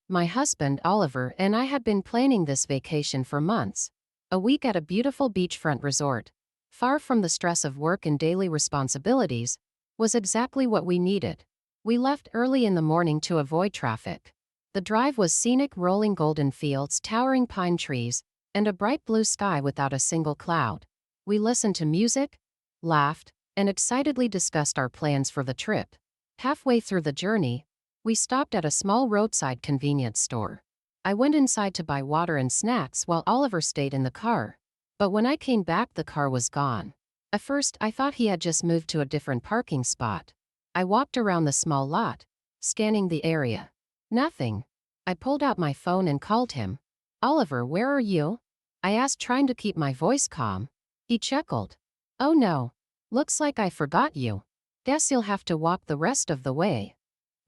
My husband, Oliver, and I had been planning this vacation for months. A week at a beautiful beachfront resort, far from the stress of work and daily responsibilities, was exactly what we needed. We left early in the morning to avoid traffic. The drive was scenic, rolling golden fields, towering pine trees, and a bright blue sky without a single cloud. We listened to music, laughed, and excitedly discussed our plans for the trip. Halfway through the journey, we stopped at a small roadside convenience store. I went inside to buy water and snacks while Oliver stayed in the car. But when I came back, the car was gone. At first, I thought he had just moved to a different parking spot. I walked around the small lot, scanning the area. Nothing. I pulled out my phone and called him. "Oliver, where are you?" I asked, trying to keep my voice calm. He chuckled. "Oh no. Looks like I forgot you. Guess you'll have to walk the rest of the way."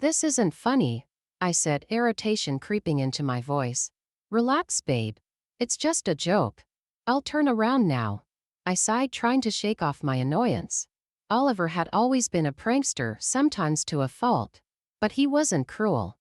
"This isn't funny," I said, irritation creeping into my voice. "Relax, babe. It's just a joke. I'll turn around now." I sighed, trying to shake off my annoyance. Oliver had always been a prankster, sometimes to a fault. But he wasn't cruel.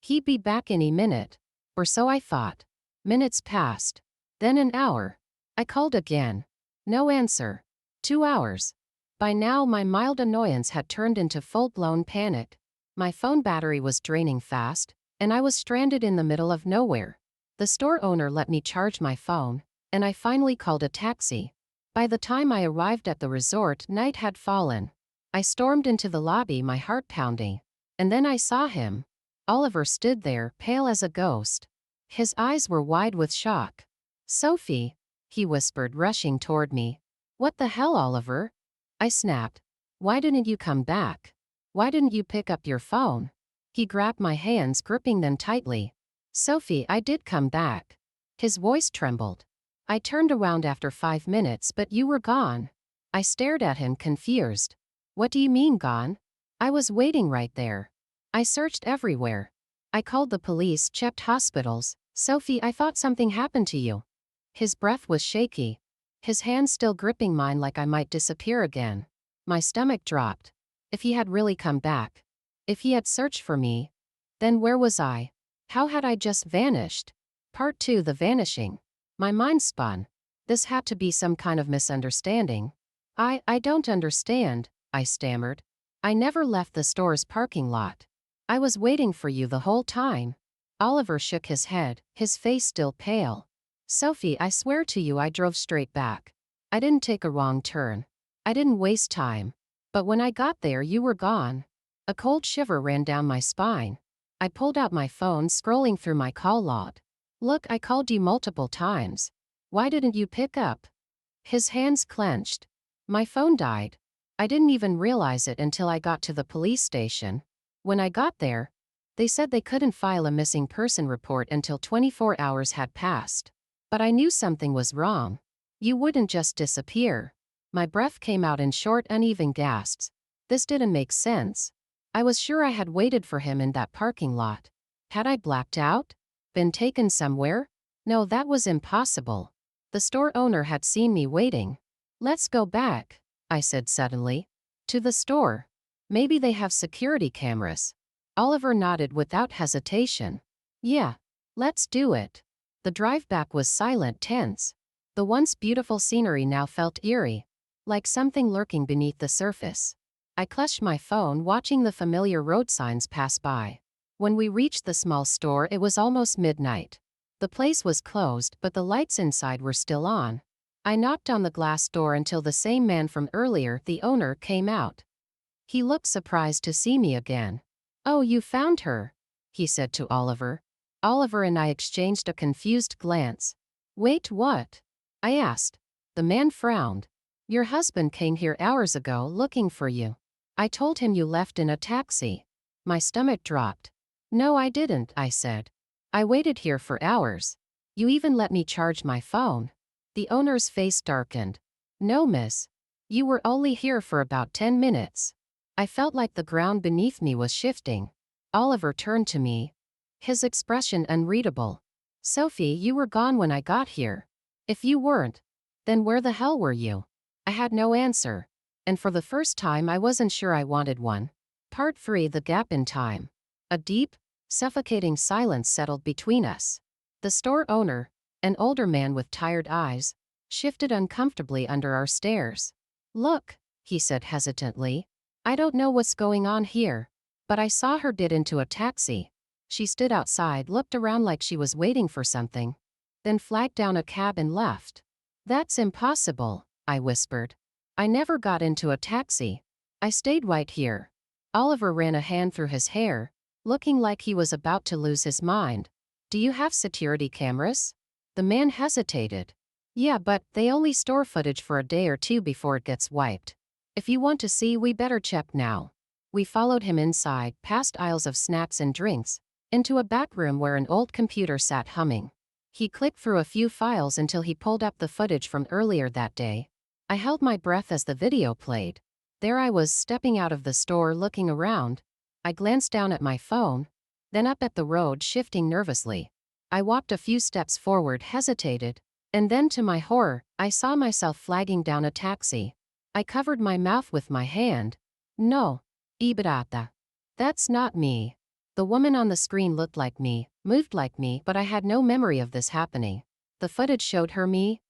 He'd be back any minute. Or so I thought. Minutes passed. Then an hour. I called again. No answer. 2 hours. By now, my mild annoyance had turned into full-blown panic. My phone battery was draining fast, and I was stranded in the middle of nowhere. The store owner let me charge my phone, and I finally called a taxi. By the time I arrived at the resort, night had fallen. I stormed into the lobby, my heart pounding. And then I saw him. Oliver stood there, pale as a ghost. His eyes were wide with shock. "Sophie," he whispered, rushing toward me. "What the hell, Oliver?" I snapped. "Why didn't you come back? Why didn't you pick up your phone?" He grabbed my hands, gripping them tightly. "Sophie, I did come back." His voice trembled. "I turned around after 5 minutes, but you were gone." I stared at him, confused. "What do you mean, gone? I was waiting right there. I searched everywhere. I called the police, checked hospitals. Sophie, I thought something happened to you." His breath was shaky, his hands still gripping mine like I might disappear again. My stomach dropped. If he had really come back, if he had searched for me, then where was I? How had I just vanished? Part 2: The Vanishing. My mind spun. This had to be some kind of misunderstanding. I don't understand," I stammered. "I never left the store's parking lot. I was waiting for you the whole time." Oliver shook his head, his face still pale. "Sophie, I swear to you I drove straight back. I didn't take a wrong turn. I didn't waste time. But when I got there, you were gone." A cold shiver ran down my spine. I pulled out my phone, scrolling through my call log. "Look, I called you multiple times. Why didn't you pick up?" His hands clenched. "My phone died. I didn't even realize it until I got to the police station. When I got there, they said they couldn't file a missing person report until 24 hours had passed. But I knew something was wrong. You wouldn't just disappear." My breath came out in short, uneven gasps. This didn't make sense. I was sure I had waited for him in that parking lot. Had I blacked out? Been taken somewhere? No, that was impossible. The store owner had seen me waiting. "Let's go back," I said suddenly. "To the store. Maybe they have security cameras." Oliver nodded without hesitation. "Yeah, let's do it." The drive back was silent, tense. The once beautiful scenery now felt eerie, like something lurking beneath the surface. I clutched my phone, watching the familiar road signs pass by. When we reached the small store, it was almost midnight. The place was closed, but the lights inside were still on. I knocked on the glass door until the same man from earlier, the owner, came out. He looked surprised to see me again. "Oh, you found her," he said to Oliver. Oliver and I exchanged a confused glance. "Wait, what?" I asked. The man frowned. "Your husband came here hours ago looking for you. I told him you left in a taxi." My stomach dropped. "No, I didn't," I said. "I waited here for hours. You even let me charge my phone." The owner's face darkened. "No, miss. You were only here for about 10 minutes." I felt like the ground beneath me was shifting. Oliver turned to me, his expression unreadable. "Sophie, you were gone when I got here. If you weren't, then where the hell were you?" I had no answer, and for the first time I wasn't sure I wanted one. Part 3: The Gap in Time. A deep, Suffocating silence settled between us. The store owner, an older man with tired eyes, shifted uncomfortably under our stares. "Look," he said hesitantly. "I don't know what's going on here, but I saw her get into a taxi. She stood outside, looked around like she was waiting for something, then flagged down a cab and left." "That's impossible," I whispered. "I never got into a taxi. I stayed right here." Oliver ran a hand through his hair, looking like he was about to lose his mind. "Do you have security cameras?" The man hesitated. "Yeah, but they only store footage for a day or two before it gets wiped. If you want to see, we better check now." We followed him inside, past aisles of snacks and drinks, into a back room where an old computer sat humming. He clicked through a few files until he pulled up the footage from earlier that day. I held my breath as the video played. There I was, stepping out of the store, looking around. I glanced down at my phone, then up at the road, shifting nervously. I walked a few steps forward, hesitated, and then to my horror, I saw myself flagging down a taxi. I covered my mouth with my hand. "No, Ibarata. That's not me." The woman on the screen looked like me, moved like me, but I had no memory of this happening. The footage showed me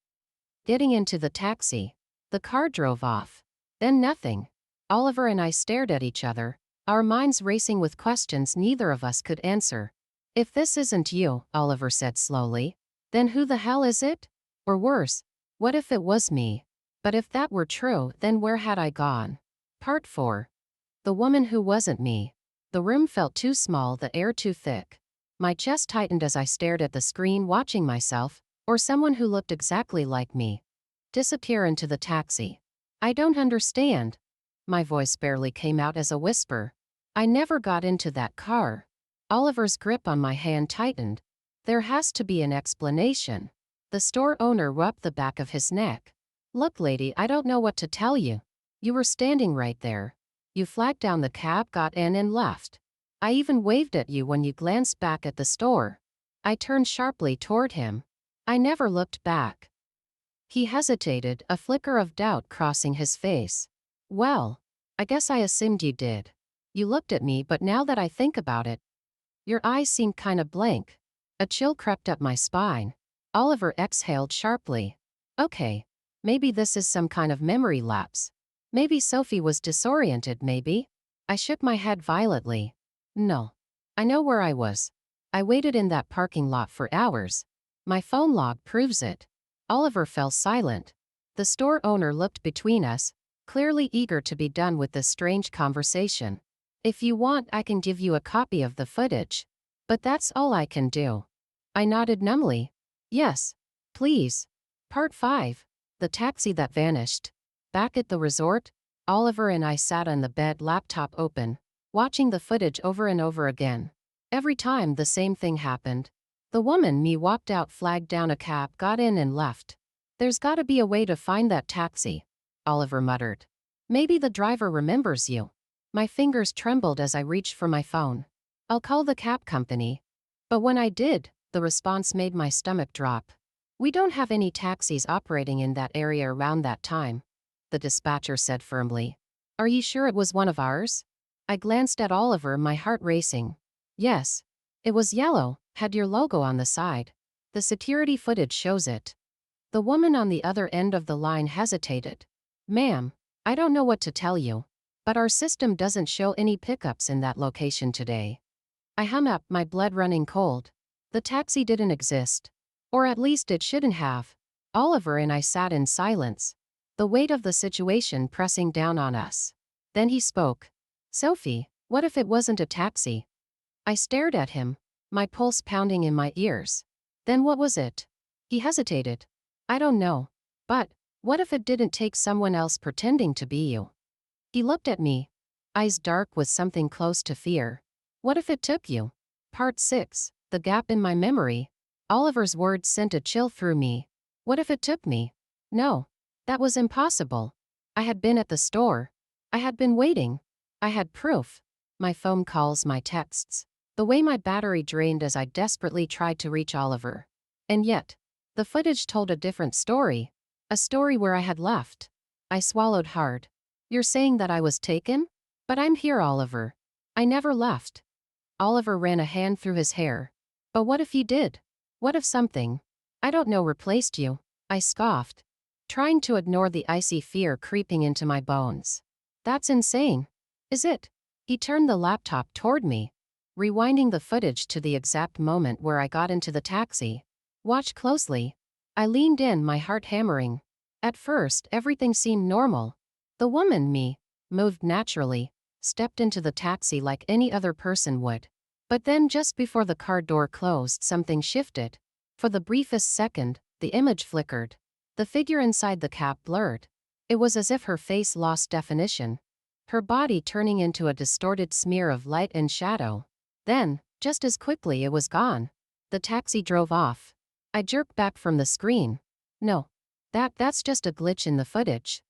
getting into the taxi. The car drove off. Then nothing. Oliver and I stared at each other, our minds racing with questions neither of us could answer. "If this isn't you," Oliver said slowly, "then who the hell is it? Or worse, what if it was me? But if that were true, then where had I gone?" Part 4. The woman who wasn't me. The room felt too small, the air too thick. My chest tightened as I stared at the screen, watching myself, or someone who looked exactly like me, disappear into the taxi. "I don't understand." My voice barely came out as a whisper. "I never got into that car." Oliver's grip on my hand tightened. "There has to be an explanation." The store owner rubbed the back of his neck. "Look, lady, I don't know what to tell you. You were standing right there. You flagged down the cab, got in, and left. I even waved at you when you glanced back at the store." I turned sharply toward him. "I never looked back." He hesitated, a flicker of doubt crossing his face. "Well, I guess I assumed you did. You looked at me, but now that I think about it, your eyes seemed kind of blank." A chill crept up my spine. Oliver exhaled sharply. "Okay, maybe this is some kind of memory lapse. Maybe Sophie was disoriented, maybe." I shook my head violently. "No. I know where I was. I waited in that parking lot for hours. My phone log proves it." Oliver fell silent. The store owner looked between us, clearly eager to be done with this strange conversation. "If you want, I can give you a copy of the footage. But that's all I can do." I nodded numbly. "Yes, please." Part 5. The taxi that vanished. Back at the resort, Oliver and I sat on the bed, laptop open, watching the footage over and over again. Every time the same thing happened. The woman me walked out, flagged down a cab, got in, and left. "There's gotta be a way to find that taxi," Oliver muttered. "Maybe the driver remembers you." My fingers trembled as I reached for my phone. "I'll call the cab company." But when I did, the response made my stomach drop. "We don't have any taxis operating in that area around that time," the dispatcher said firmly. "Are you sure it was one of ours?" I glanced at Oliver, my heart racing. "Yes. It was yellow, had your logo on the side. The security footage shows it." The woman on the other end of the line hesitated. "Ma'am, I don't know what to tell you, but our system doesn't show any pickups in that location today." I hung up, my blood running cold. The taxi didn't exist. Or at least it shouldn't have. Oliver and I sat in silence, the weight of the situation pressing down on us. Then he spoke. "Sophie, what if it wasn't a taxi?" I stared at him, my pulse pounding in my ears. "Then what was it?" He hesitated. "I don't know. But what if it didn't take someone else pretending to be you?" He looked at me, eyes dark with something close to fear. "What if it took you?" Part 6. The gap in my memory. Oliver's words sent a chill through me. What if it took me? No. That was impossible. I had been at the store. I had been waiting. I had proof. My phone calls, my texts. The way my battery drained as I desperately tried to reach Oliver. And yet, the footage told a different story. A story where I had left. I swallowed hard. "You're saying that I was taken? But I'm here, Oliver. I never left." Oliver ran a hand through his hair. But what if he did? What if something, I don't know, replaced you? I scoffed, trying to ignore the icy fear creeping into my bones. That's insane. Is it? He turned the laptop toward me, rewinding the footage to the exact moment where I got into the taxi. Watch closely. I leaned in, my heart hammering. At first, everything seemed normal. The woman, me, moved naturally, stepped into the taxi like any other person would. But then just before the car door closed, something shifted. For the briefest second, the image flickered. The figure inside the cab blurred. It was as if her face lost definition, her body turning into a distorted smear of light and shadow. Then, just as quickly, it was gone. The taxi drove off. I jerked back from the screen. No. That's just a glitch in the footage.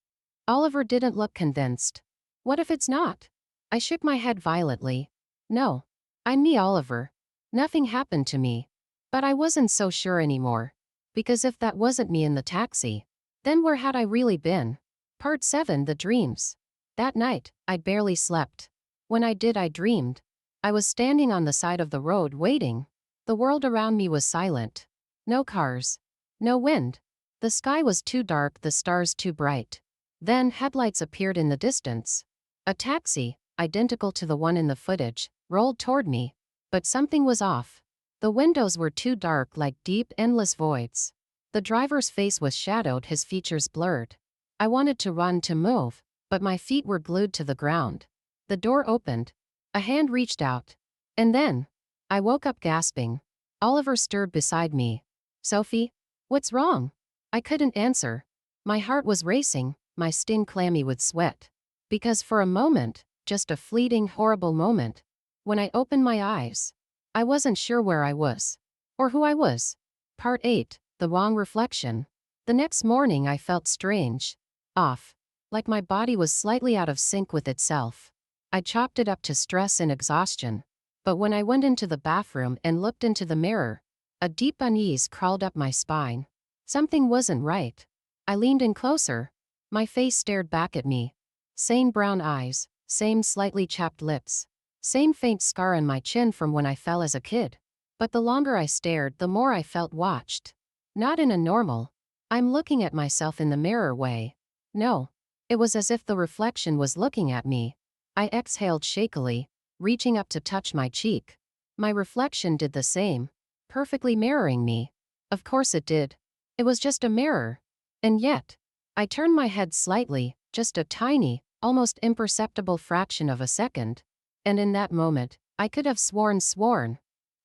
Oliver didn't look convinced. What if it's not? I shook my head violently. No. I'm me, Oliver. Nothing happened to me. But I wasn't so sure anymore. Because if that wasn't me in the taxi, then where had I really been? Part 7, The Dreams. That night, I'd barely slept. When I did, I dreamed. I was standing on the side of the road waiting. The world around me was silent. No cars. No wind. The sky was too dark, the stars too bright. Then headlights appeared in the distance. A taxi, identical to the one in the footage, rolled toward me. But something was off. The windows were too dark, like deep, endless voids. The driver's face was shadowed, his features blurred. I wanted to run, to move, but my feet were glued to the ground. The door opened. A hand reached out. And then, I woke up gasping. Oliver stirred beside me. Sophie? What's wrong? I couldn't answer. My heart was racing, my skin clammy with sweat. Because for a moment, just a fleeting, horrible moment, when I opened my eyes, I wasn't sure where I was. Or who I was. Part 8, The Wrong Reflection. The next morning I felt strange. Off. Like my body was slightly out of sync with itself. I chalked it up to stress and exhaustion. But when I went into the bathroom and looked into the mirror, a deep unease crawled up my spine. Something wasn't right. I leaned in closer. My face stared back at me. Same brown eyes, same slightly chapped lips, same faint scar on my chin from when I fell as a kid. But the longer I stared, the more I felt watched. Not in a normal, I'm looking at myself in the mirror way. No. It was as if the reflection was looking at me. I exhaled shakily, reaching up to touch my cheek. My reflection did the same, perfectly mirroring me. Of course it did. It was just a mirror. And yet, I turned my head slightly, just a tiny, almost imperceptible fraction of a second. And in that moment, I could have sworn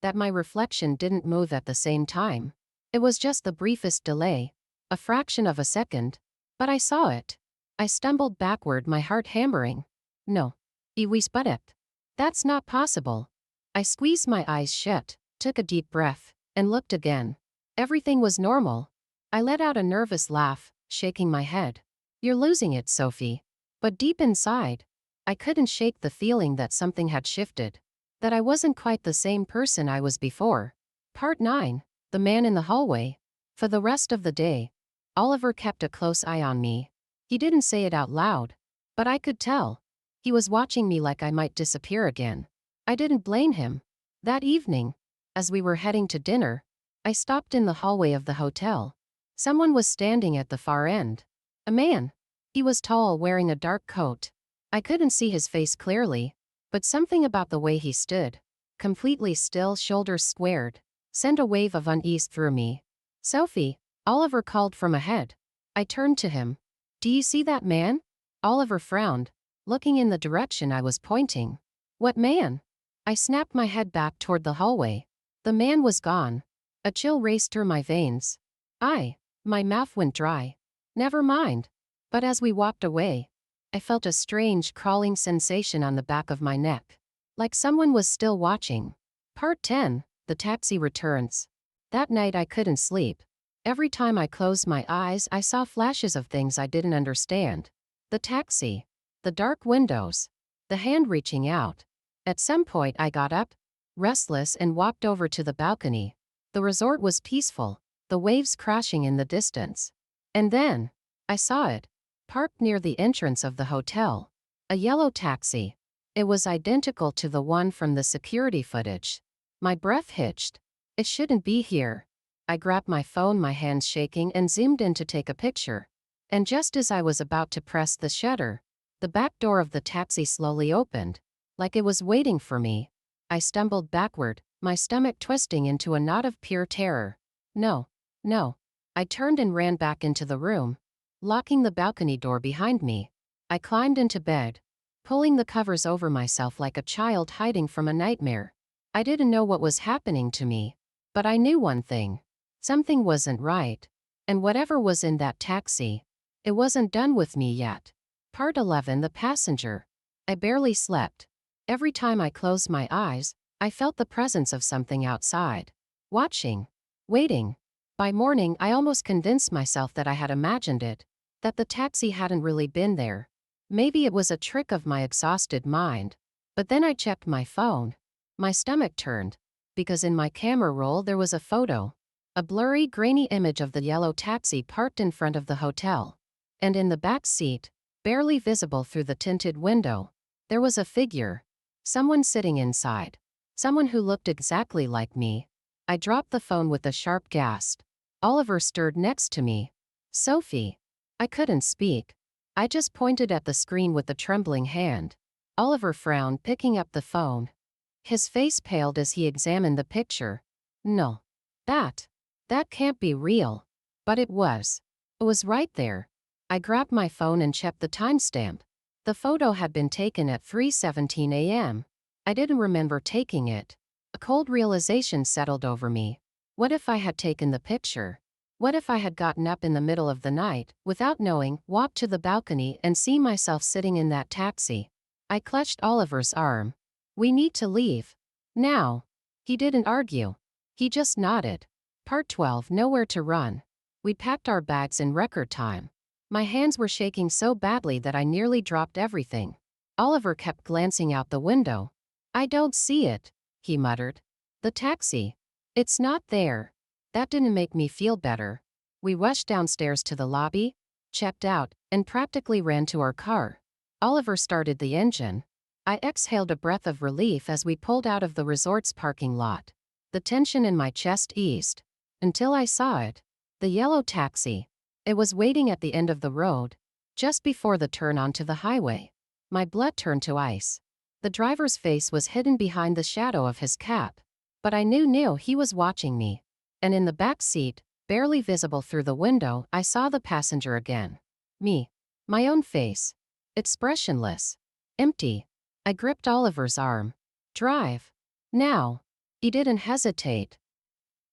that my reflection didn't move at the same time. It was just the briefest delay, a fraction of a second. But I saw it. I stumbled backward, my heart hammering. No. Iwispadet. That's not possible. I squeezed my eyes shut, took a deep breath, and looked again. Everything was normal. I let out a nervous laugh, shaking my head. You're losing it, Sophie. But deep inside, I couldn't shake the feeling that something had shifted. That I wasn't quite the same person I was before. Part 9. The Man in the Hallway. For the rest of the day, Oliver kept a close eye on me. He didn't say it out loud, but I could tell. He was watching me like I might disappear again. I didn't blame him. That evening, as we were heading to dinner, I stopped in the hallway of the hotel. Someone was standing at the far end. A man. He was tall, wearing a dark coat. I couldn't see his face clearly, but something about the way he stood, completely still, shoulders squared, sent a wave of unease through me. Sophie, Oliver called from ahead. I turned to him. Do you see that man? Oliver frowned, looking in the direction I was pointing. What man? I snapped my head back toward the hallway. The man was gone. A chill raced through my veins. My mouth went dry. Never mind. But as we walked away, I felt a strange crawling sensation on the back of my neck. Like someone was still watching. Part 10, The Taxi Returns. That night I couldn't sleep. Every time I closed my eyes, I saw flashes of things I didn't understand. The taxi. The dark windows. The hand reaching out. At some point I got up, restless, and walked over to the balcony. The resort was peaceful, the waves crashing in the distance. And then, I saw it. Parked near the entrance of the hotel. A yellow taxi. It was identical to the one from the security footage. My breath hitched. It shouldn't be here. I grabbed my phone, my hands shaking, and zoomed in to take a picture. And just as I was about to press the shutter, the back door of the taxi slowly opened, like it was waiting for me. I stumbled backward, my stomach twisting into a knot of pure terror. No, no. I turned and ran back into the room, locking the balcony door behind me. I climbed into bed, pulling the covers over myself like a child hiding from a nightmare. I didn't know what was happening to me, but I knew one thing. Something wasn't right. And whatever was in that taxi, it wasn't done with me yet. Part 11. The passenger. I barely slept. Every time I closed my eyes, I felt the presence of something outside. Watching. Waiting. By morning, I almost convinced myself that I had imagined it, that the taxi hadn't really been there. Maybe it was a trick of my exhausted mind. But then I checked my phone. My stomach turned, because in my camera roll there was a photo. A blurry, grainy image of the yellow taxi parked in front of the hotel. And in the back seat, barely visible through the tinted window, there was a figure. Someone sitting inside. Someone who looked exactly like me. I dropped the phone with a sharp gasp. Oliver stirred next to me. Sophie. I couldn't speak. I just pointed at the screen with a trembling hand. Oliver frowned, picking up the phone. His face paled as he examined the picture. No. That can't be real. But it was. It was right there. I grabbed my phone and checked the timestamp. The photo had been taken at 3:17 a.m. I didn't remember taking it. A cold realization settled over me. What if I had taken the picture? What if I had gotten up in the middle of the night, without knowing, walked to the balcony and seen myself sitting in that taxi? I clutched Oliver's arm. We need to leave. Now. He didn't argue. He just nodded. Part 12. Nowhere to run. We packed our bags in record time. My hands were shaking so badly that I nearly dropped everything. Oliver kept glancing out the window. I don't see it, he muttered. The taxi. It's not there. That didn't make me feel better. We rushed downstairs to the lobby, checked out, and practically ran to our car. Oliver started the engine. I exhaled a breath of relief as we pulled out of the resort's parking lot. The tension in my chest eased. Until I saw it. The yellow taxi. It was waiting at the end of the road, just before the turn onto the highway. My blood turned to ice. The driver's face was hidden behind the shadow of his cap, but I knew he was watching me. And in the back seat, barely visible through the window, I saw the passenger again. Me. My own face. Expressionless. Empty. I gripped Oliver's arm. Drive. Now. He didn't hesitate.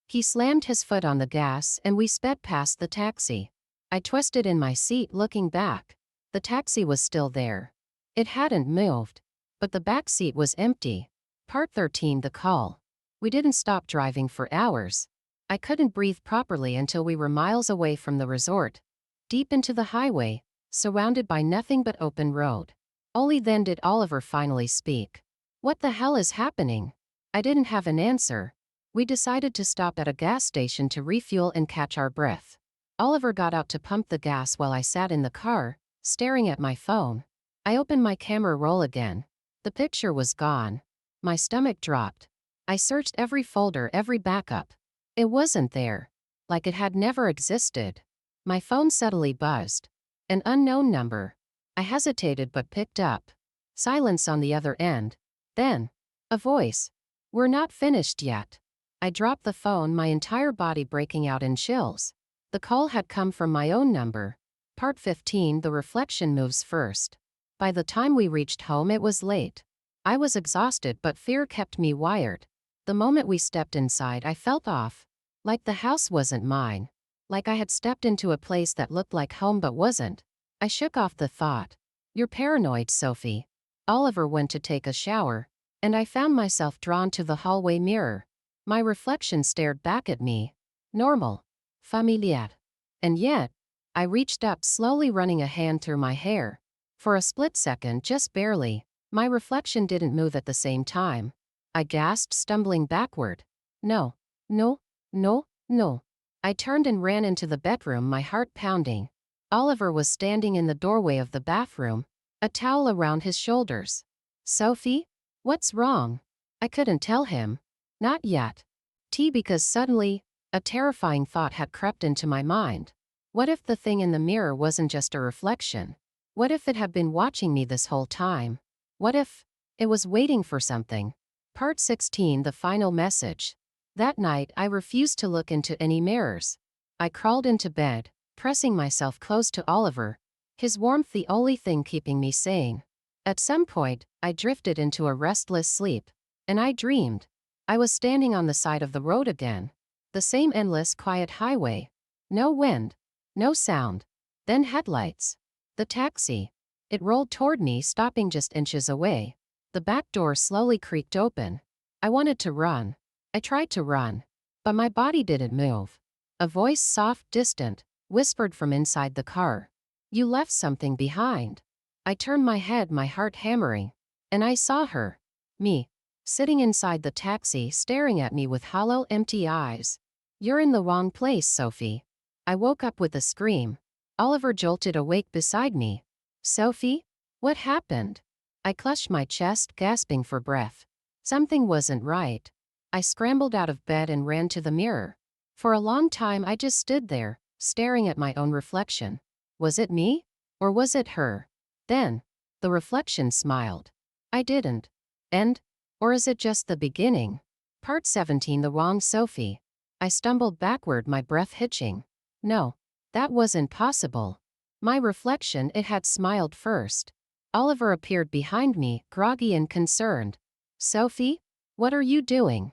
He slammed his foot on the gas and we sped past the taxi. I twisted in my seat looking back. The taxi was still there. It hadn't moved. But the back seat was empty. Part 13. The call. We didn't stop driving for hours. I couldn't breathe properly until we were miles away from the resort. Deep into the highway, surrounded by nothing but open road. Only then did Oliver finally speak. What the hell is happening? I didn't have an answer. We decided to stop at a gas station to refuel and catch our breath. Oliver got out to pump the gas while I sat in the car, staring at my phone. I opened my camera roll again. The picture was gone. My stomach dropped. I searched every folder, every backup. It wasn't there. Like it had never existed. My phone suddenly buzzed. An unknown number. I hesitated but picked up. Silence on the other end. Then, a voice. We're not finished yet. I dropped the phone, my entire body breaking out in chills. The call had come from my own number. Part 15. The reflection moves first. By the time we reached home, it was late. I was exhausted, but fear kept me wired. The moment we stepped inside, I felt off. Like the house wasn't mine. Like I had stepped into a place that looked like home but wasn't. I shook off the thought. You're paranoid, Sophie. Oliver went to take a shower, and I found myself drawn to the hallway mirror. My reflection stared back at me. Normal. Familiar. And yet, I reached up, slowly running a hand through my hair. For a split second, just barely, my reflection didn't move at the same time. I gasped, stumbling backward. No. No. No. No. I turned and ran into the bedroom, my heart pounding. Oliver was standing in the doorway of the bathroom, a towel around his shoulders. Sophie? What's wrong? I couldn't tell him. Not yet. Because suddenly, a terrifying thought had crept into my mind. What if the thing in the mirror wasn't just a reflection? What if it had been watching me this whole time? What if it was waiting for something? Part 16, the final message. That night, I refused to look into any mirrors. I crawled into bed, pressing myself close to Oliver, his warmth the only thing keeping me sane. At some point, I drifted into a restless sleep, and I dreamed. I was standing on the side of the road again. The same endless quiet highway. No wind. No sound. Then headlights. The taxi. It rolled toward me, stopping just inches away. The back door slowly creaked open. I wanted to run. I tried to run. But my body didn't move. A voice, soft, distant, whispered from inside the car. You left something behind. I turned my head, my heart hammering. And I saw her. Me. Sitting inside the taxi, staring at me with hollow, empty eyes. You're in the wrong place, Sophie. I woke up with a scream. Oliver jolted awake beside me. Sophie? What happened? I clutched my chest, gasping for breath. Something wasn't right. I scrambled out of bed and ran to the mirror. For a long time I just stood there, staring at my own reflection. Was it me? Or was it her? Then, the reflection smiled. I didn't. And? Or is it just the beginning? Part 17, the wrong Sophie. I stumbled backward, my breath hitching. No, that wasn't possible. My reflection, it had smiled first. Oliver appeared behind me, groggy and concerned. Sophie? What are you doing?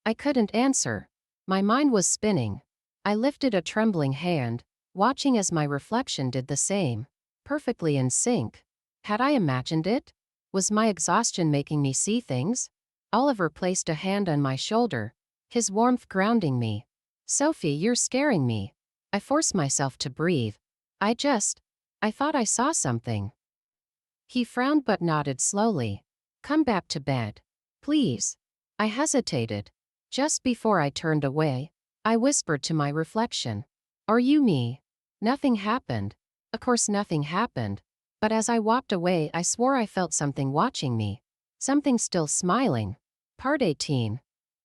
I couldn't answer. My mind was spinning. I lifted a trembling hand, watching as my reflection did the same. Perfectly in sync. Had I imagined it? Was my exhaustion making me see things? Oliver placed a hand on my shoulder, his warmth grounding me. Sophie, you're scaring me. I forced myself to breathe. I thought I saw something. He frowned but nodded slowly. Come back to bed. Please. I hesitated. Just before I turned away, I whispered to my reflection. Are you me? Nothing happened. Of course nothing happened. But as I walked away, I swore I felt something watching me. Something still smiling. Part 18.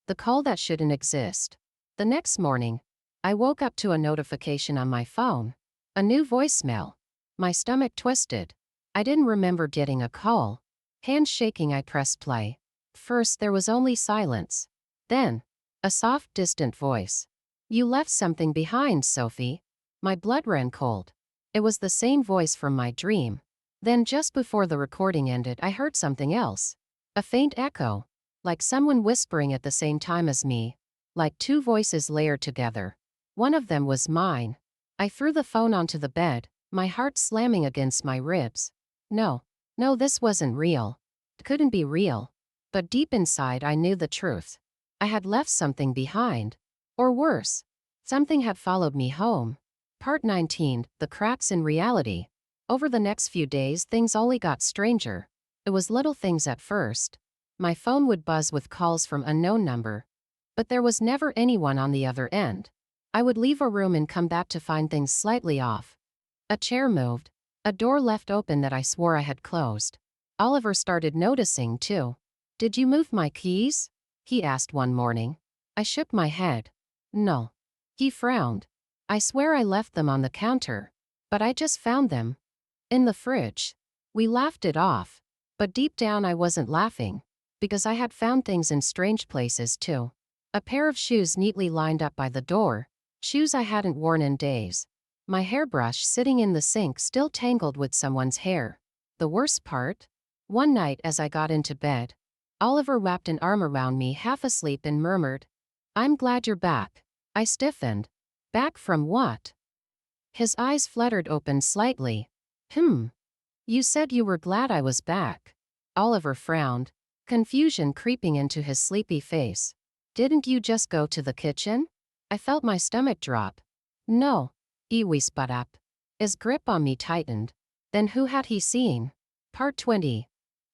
The call that shouldn't exist. The next morning, I woke up to a notification on my phone. A new voicemail. My stomach twisted. I didn't remember getting a call. Hands shaking, I pressed play. First, there was only silence. Then, a soft, distant voice. You left something behind, Sophie. My blood ran cold. It was the same voice from my dream. Then, just before the recording ended, I heard something else. A faint echo. Like someone whispering at the same time as me. Like two voices layered together. One of them was mine. I threw the phone onto the bed, my heart slamming against my ribs. No, this wasn't real. It couldn't be real. But deep inside I knew the truth. I had left something behind. Or worse, something had followed me home. Part 19, the cracks in reality. Over the next few days things only got stranger. It was little things at first. My phone would buzz with calls from unknown number. But there was never anyone on the other end. I would leave a room and come back to find things slightly off. A chair moved. A door left open that I swore I had closed. Oliver started noticing too. Did you move my keys? He asked one morning. I shook my head. No. He frowned. I swear I left them on the counter. But I just found them. In the fridge. We laughed it off. But deep down I wasn't laughing. Because I had found things in strange places too. A pair of shoes neatly lined up by the door. Shoes I hadn't worn in days. My hairbrush sitting in the sink still tangled with someone's hair. The worst part? One night as I got into bed, Oliver wrapped an arm around me half asleep and murmured, I'm glad you're back. I stiffened. Back from what? His eyes fluttered open slightly. You said you were glad I was back. Oliver frowned, confusion creeping into his sleepy face. Didn't you just go to the kitchen? I felt my stomach drop. No. Iwi spun up. His grip on me tightened. Then who had he seen? Part 20.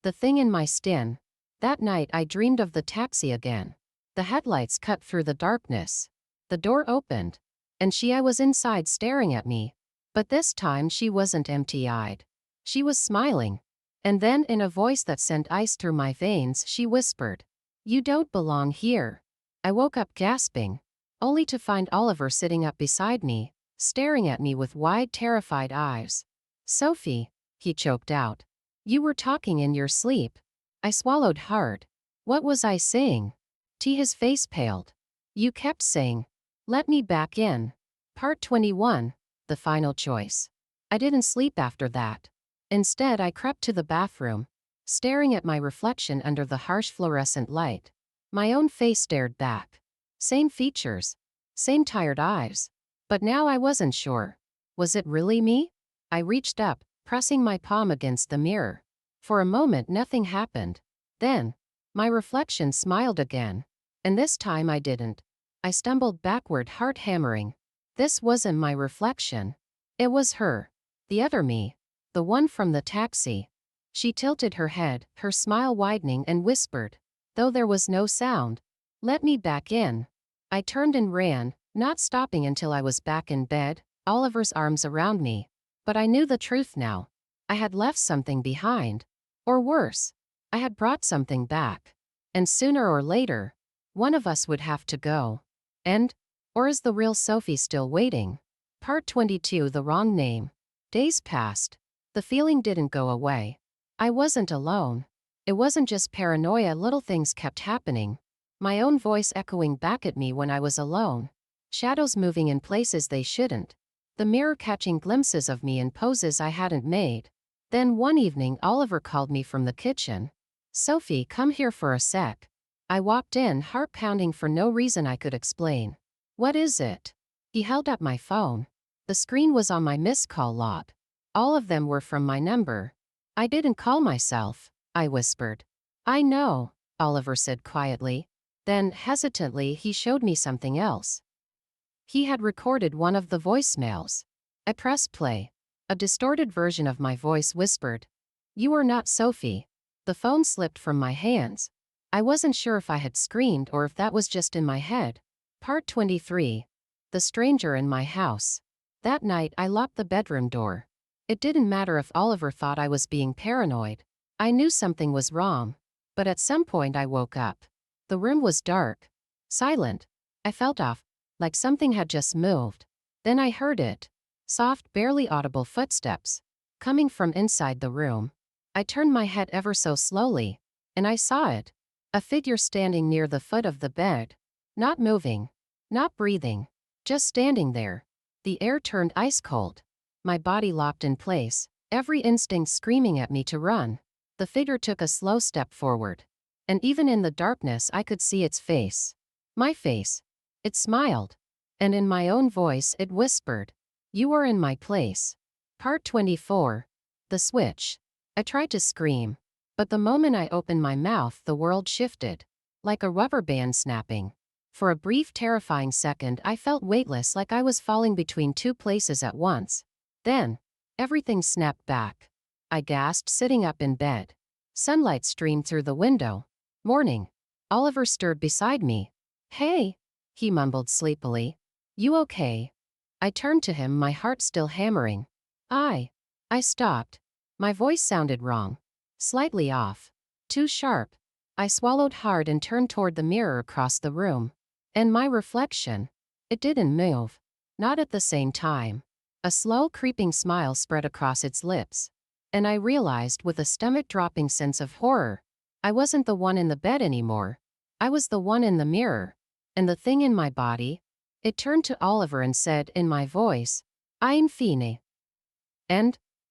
The thing in my skin. That night I dreamed of the taxi again. The headlights cut through the darkness. The door opened. And I was inside staring at me. But this time she wasn't empty-eyed. She was smiling. And then, in a voice that sent ice through my veins, she whispered, "You don't belong here." I woke up gasping, only to find Oliver sitting up beside me, staring at me with wide, terrified eyes. "Sophie," he choked out. "You were talking in your sleep." I swallowed hard. What was I saying? His face paled. "You kept saying, 'Let me back in.'" Part 21, the final choice. I didn't sleep after that. Instead, I crept to the bathroom, staring at my reflection under the harsh fluorescent light. My own face stared back. Same features, same tired eyes. But now I wasn't sure. Was it really me? I reached up, pressing my palm against the mirror. For a moment, nothing happened. Then, my reflection smiled again. And this time I didn't. I stumbled backward, heart hammering. This wasn't my reflection. It was her. The other me. The one from the taxi. She tilted her head, her smile widening, and whispered, though there was no sound, "Let me back in." I turned and ran, not stopping until I was back in bed, Oliver's arms around me. But I knew the truth now. I had left something behind. Or worse, I had brought something back. And sooner or later, one of us would have to go. Or is the real Sophie still waiting? Part 22, the wrong name. Days passed. The feeling didn't go away. I wasn't alone. It wasn't just paranoia, little things kept happening. My own voice echoing back at me when I was alone. Shadows moving in places they shouldn't. The mirror catching glimpses of me in poses I hadn't made. Then one evening, Oliver called me from the kitchen. "Sophie, come here for a sec." I walked in, heart pounding for no reason I could explain. "What is it?" He held up my phone. The screen was on my missed call log. All of them were from my number. "I didn't call myself," I whispered. "I know," Oliver said quietly. Then, hesitantly, he showed me something else. He had recorded one of the voicemails. I pressed play. A distorted version of my voice whispered, "You are not Sophie." The phone slipped from my hands. I wasn't sure if I had screamed or if that was just in my head. Part 23. The stranger in my house. That night, I locked the bedroom door. It didn't matter if Oliver thought I was being paranoid. I knew something was wrong. But at some point I woke up. The room was dark. Silent. I felt off, like something had just moved. Then I heard it. Soft, barely audible footsteps. Coming from inside the room. I turned my head ever so slowly. And I saw it. A figure standing near the foot of the bed. Not moving. Not breathing. Just standing there. The air turned ice cold. My body locked in place, every instinct screaming at me to run. The figure took a slow step forward. And even in the darkness I could see its face. My face. It smiled. And in my own voice it whispered, "You are in my place." Part 24. The switch. I tried to scream. But the moment I opened my mouth, the world shifted. Like a rubber band snapping. For a brief, terrifying second, I felt weightless, like I was falling between two places at once. Then, everything snapped back. I gasped, sitting up in bed. Sunlight streamed through the window. Morning. Oliver stirred beside me. "Hey," he mumbled sleepily. "You okay?" I turned to him, my heart still hammering. I stopped. My voice sounded wrong. Slightly off. Too sharp. I swallowed hard and turned toward the mirror across the room. And my reflection. It didn't move. Not at the same time. A slow, creeping smile spread across its lips. And I realized, with a stomach-dropping sense of horror, I wasn't the one in the bed anymore. I was the one in the mirror. And the thing in my body? It turned to Oliver and said, in my voice, "I'm Fine."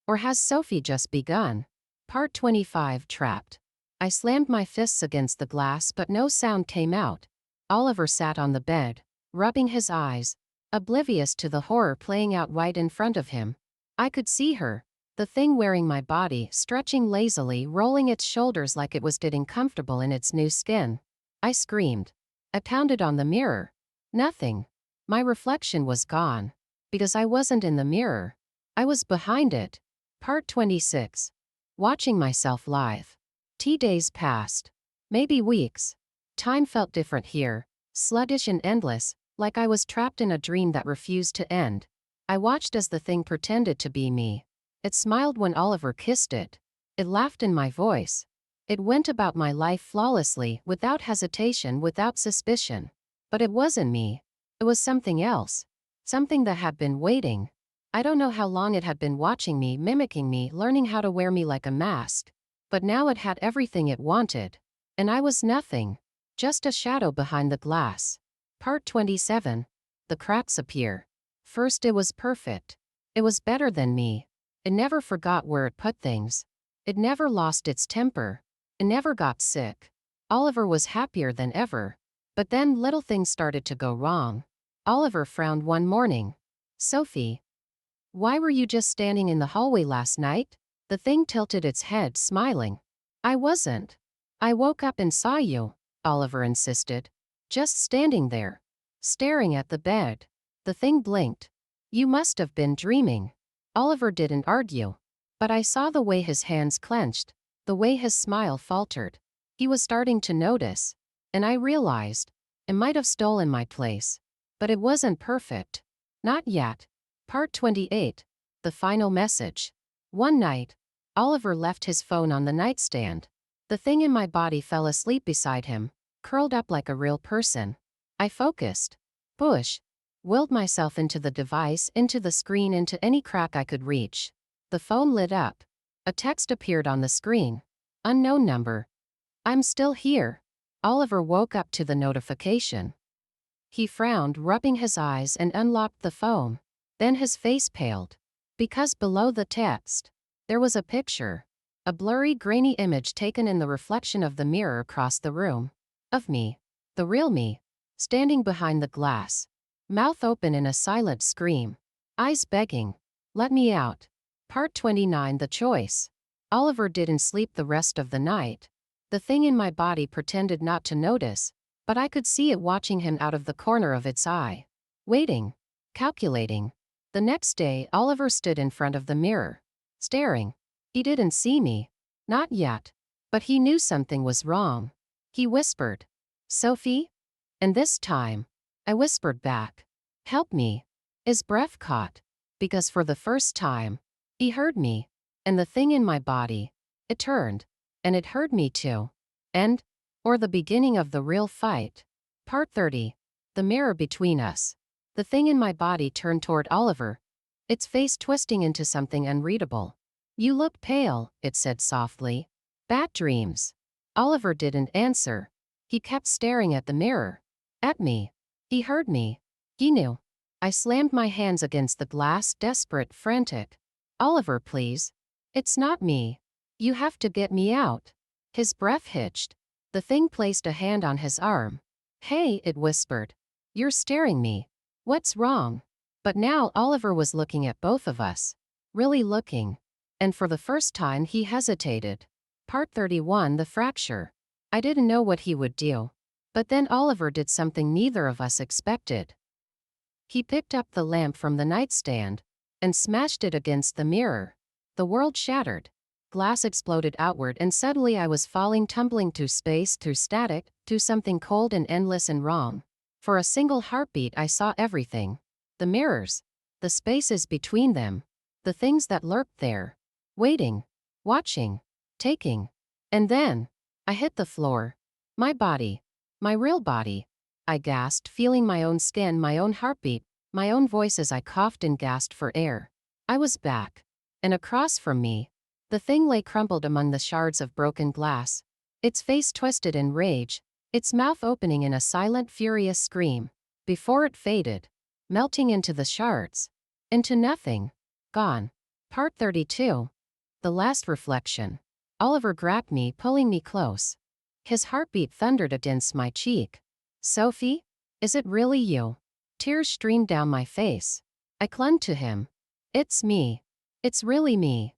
Or has Sophie just begun? Part 25, Trapped. I slammed my fists against the glass, but no sound came out. Oliver sat on the bed, rubbing his eyes, oblivious to the horror playing out right in front of him. I could see her, the thing wearing my body, stretching lazily, rolling its shoulders like it was getting comfortable in its new skin. I screamed. I pounded on the mirror. Nothing. My reflection was gone. Because I wasn't in the mirror. I was behind it. Part 26. Watching myself live. Days passed. Maybe weeks. Time felt different here. Sluggish and endless, like I was trapped in a dream that refused to end. I watched as the thing pretended to be me. It smiled when Oliver kissed it. It laughed in my voice. It went about my life flawlessly, without hesitation, without suspicion. But it wasn't me. It was something else. Something that had been waiting. I don't know how long it had been watching me, mimicking me, learning how to wear me like a mask. But now it had everything it wanted. And I was nothing. Just a shadow behind the glass. Part 27. The cracks appear. First, it was perfect. It was better than me. It never forgot where it put things. It never lost its temper. It never got sick. Oliver was happier than ever. But then little things started to go wrong. Oliver frowned one morning. Sophie, why were you just standing in the hallway last night? The thing tilted its head, smiling. I wasn't. I woke up and saw you, Oliver insisted. Just standing there. Staring at the bed. The thing blinked. You must have been dreaming. Oliver didn't argue. But I saw the way his hands clenched, the way his smile faltered. He was starting to notice. And I realized, it might have stolen my place. But it wasn't perfect. Not yet. Part 28. The final message. One night, Oliver left his phone on the nightstand. The thing in my body fell asleep beside him, curled up like a real person. I focused. Willed myself into the device, into the screen, into any crack I could reach. The phone lit up. A text appeared on the screen. Unknown number. I'm still here. Oliver woke up to the notification. He frowned, rubbing his eyes, and unlocked the phone. Then his face paled. Because below the text, there was a picture. A blurry, grainy image taken in the reflection of the mirror across the room. Of me. The real me. Standing behind the glass. Mouth open in a silent scream. Eyes begging. Let me out. Part 29. The choice. Oliver didn't sleep the rest of the night. The thing in my body pretended not to notice, but I could see it watching him out of the corner of its eye. Waiting. Calculating. The next day, Oliver stood in front of the mirror. Staring. He didn't see me. Not yet. But he knew something was wrong. He whispered. Sophie? And this time, I whispered back. Help me. His breath caught. Because for the first time, he heard me. And the thing in my body, it turned. And it heard me too. Or the beginning of the real fight. Part 30. The mirror between us. The thing in my body turned toward Oliver, its face twisting into something unreadable. You look pale, it said softly. Bad dreams. Oliver didn't answer. He kept staring at the mirror. At me. He heard me. He knew. I slammed my hands against the glass, desperate, frantic. Oliver, please. It's not me. You have to get me out. His breath hitched. The thing placed a hand on his arm. Hey, it whispered. You're staring me. What's wrong? But now Oliver was looking at both of us. Really looking. And for the first time he hesitated. Part 31. The fracture. I didn't know what he would do. But then Oliver did something neither of us expected. He picked up the lamp from the nightstand and smashed it against the mirror. The world shattered. Glass exploded outward, and suddenly I was falling, tumbling through space, through static, to something cold and endless and wrong. For a single heartbeat I saw everything. The mirrors. The spaces between them. The things that lurked there. Waiting. Watching. Taking. And then, I hit the floor. My body. My real body. I gasped, feeling my own skin, my own heartbeat, my own voice as I coughed and gasped for air. I was back. And across from me, the thing lay crumpled among the shards of broken glass. Its face twisted in rage, its mouth opening in a silent, furious scream. Before it faded. Melting into the shards. Into nothing. Gone. Part 32. The last reflection. Oliver grabbed me, pulling me close. His heartbeat thundered against my cheek. Sophie? Is it really you? Tears streamed down my face. I clung to him. It's me. It's really me.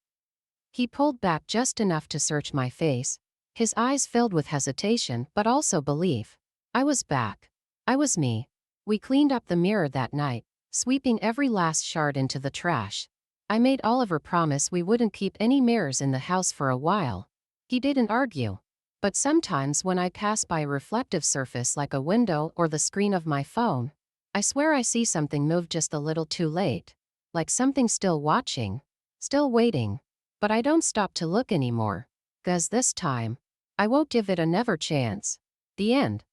He pulled back just enough to search my face, his eyes filled with hesitation but also belief. I was back. I was me. We cleaned up the mirror that night, sweeping every last shard into the trash. I made Oliver promise we wouldn't keep any mirrors in the house for a while. He didn't argue. But sometimes when I pass by a reflective surface like a window or the screen of my phone, I swear I see something move just a little too late. Like something still watching. Still waiting. But I don't stop to look anymore. 'Cause this time, I won't give it a never chance. The end.